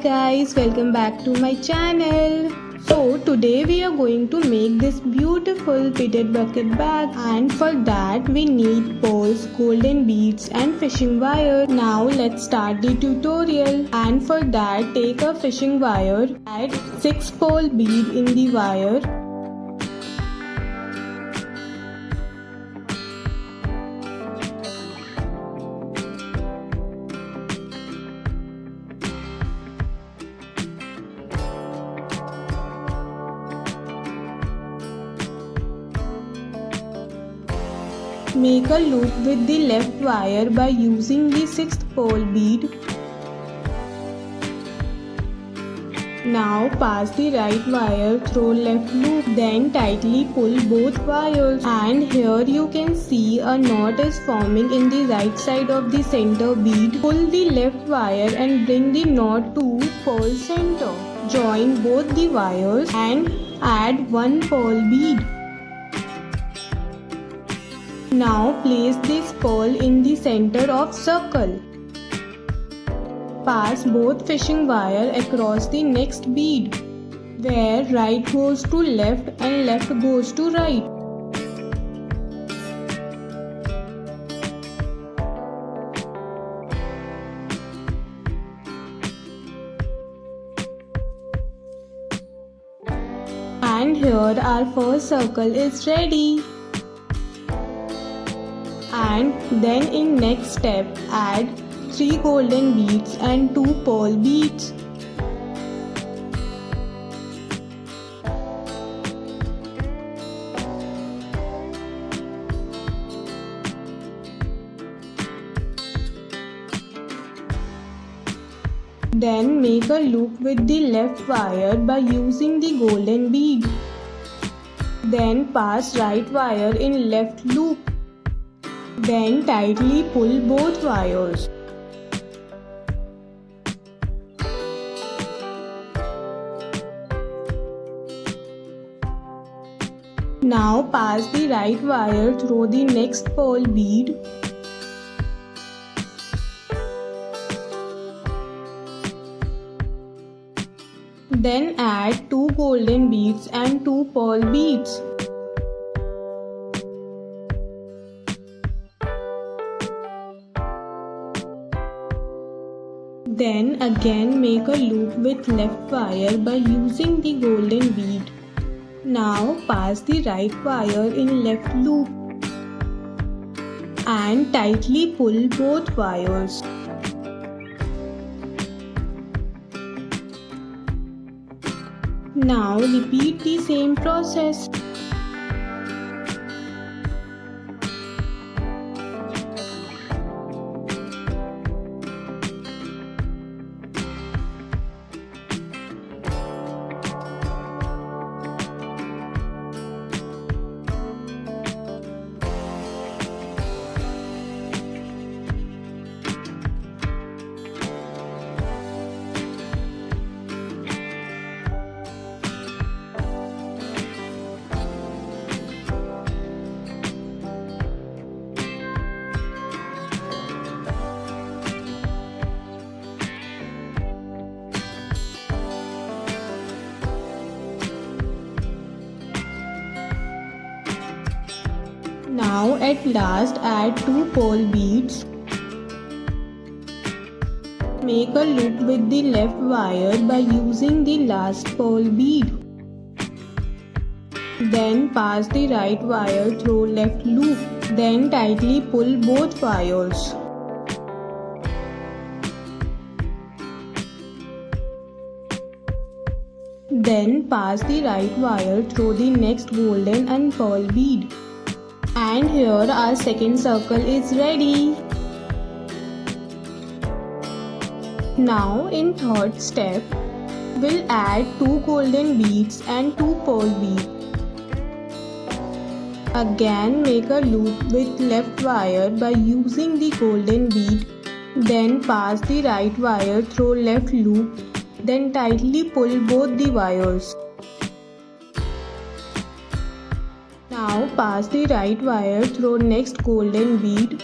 guys, welcome back to my channel. So today we are going to make this beautiful beaded bucket bag, and for that we need pearls, golden beads and fishing wire. Now let's start the tutorial, and for that take a fishing wire, add 6 pearl bead in the wire. Make a loop with the left wire by using the 6th pearl bead. Now pass the right wire through left loop, then tightly pull both wires, and here you can see a knot is forming in the right side of the center bead. Pull the left wire and bring the knot to pearl center. Join both the wires and add 1 pearl bead. Now place this pearl in the center of circle. Pass both fishing wire across the next bead, where right goes to left and left goes to right. And here our first circle is ready. And then in next step add 3 golden beads and 2 pearl beads. Then make a loop with the left wire by using the golden bead. Then pass right wire in left loop. Then tightly pull both wires. Now pass the right wire through the next pearl bead. Then add 2 golden beads and 2 pearl beads. Then again make a loop with left wire by using the golden bead. Now pass the right wire in left loop and tightly pull both wires. Now repeat the same process. Now at last add 2 pearl beads. Make a loop with the left wire by using the last pearl bead. Then pass the right wire through left loop. Then tightly pull both wires. Then pass the right wire through the next golden and pearl bead. And here our second circle is ready. Now in third step, we'll add 2 golden beads and 2 pearl beads. Again make a loop with left wire by using the golden bead. Then pass the right wire through left loop. Then tightly pull both the wires. Now pass the right wire through next golden bead.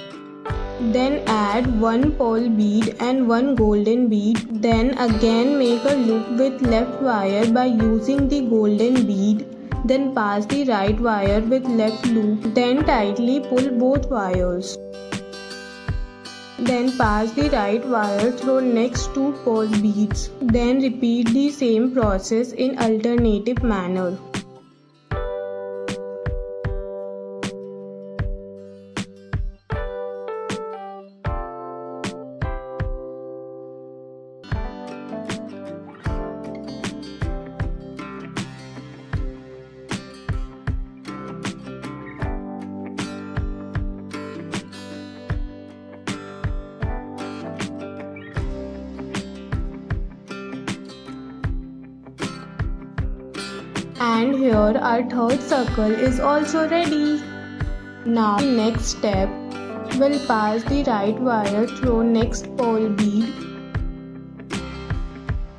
Then add one pearl bead and one golden bead. Then again make a loop with left wire by using the golden bead. Then pass the right wire with left loop. Then tightly pull both wires. Then pass the right wire through next two pearl beads. Then repeat the same process in alternative manner. And here our third circle is also ready. Now the next step, we'll pass the right wire through next pearl bead.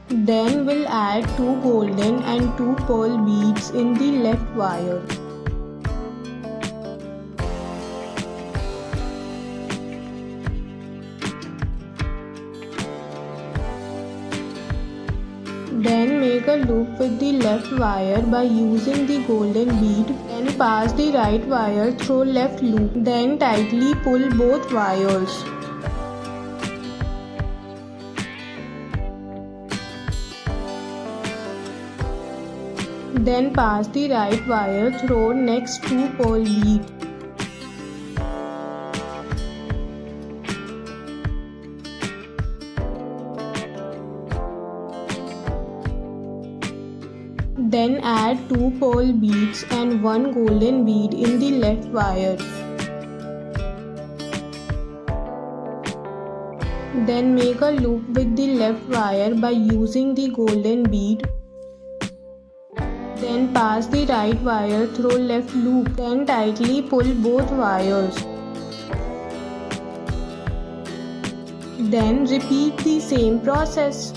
Then we'll add two golden and two pearl beads in the left wire. Then make a loop with the left wire by using the golden bead. Then pass the right wire through left loop. Then tightly pull both wires. Then pass the right wire through next two pearl bead. Then add two pearl beads and one golden bead in the left wire. Then make a loop with the left wire by using the golden bead. Then pass the right wire through left loop. Then tightly pull both wires. Then repeat the same process.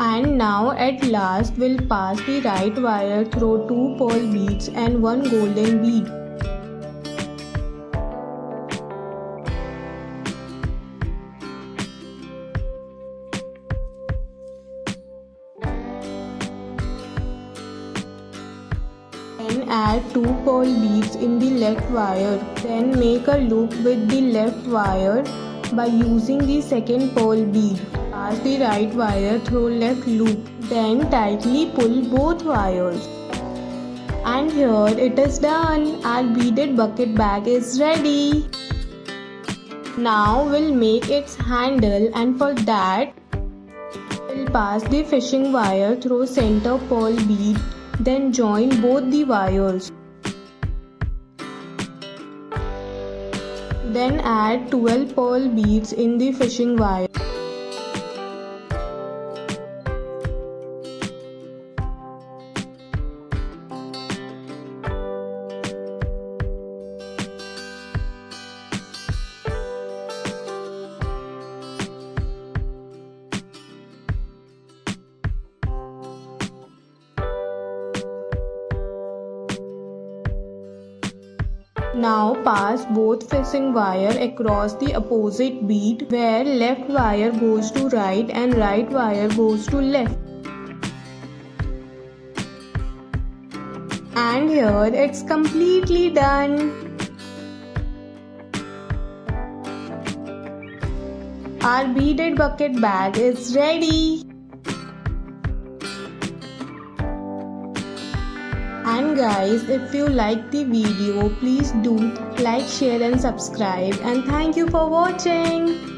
And now at last we'll pass the right wire through two pearl beads and one golden bead. Then add 2 pearl beads in the left wire. Then make a loop with the left wire by using the second pearl bead. Pass the right wire through left loop. Then tightly pull both wires. And here it is done. Our beaded bucket bag is ready. Now we'll make its handle, and for that we'll pass the fishing wire through center pearl bead. Then join both the wires. Then add 12 pearl beads in the fishing wire. Now pass both fishing wire across the opposite bead, where left wire goes to right and right wire goes to left. And here it's completely done. Our beaded bucket bag is ready. And guys, if you like the video, please do like, share and subscribe, and thank you for watching.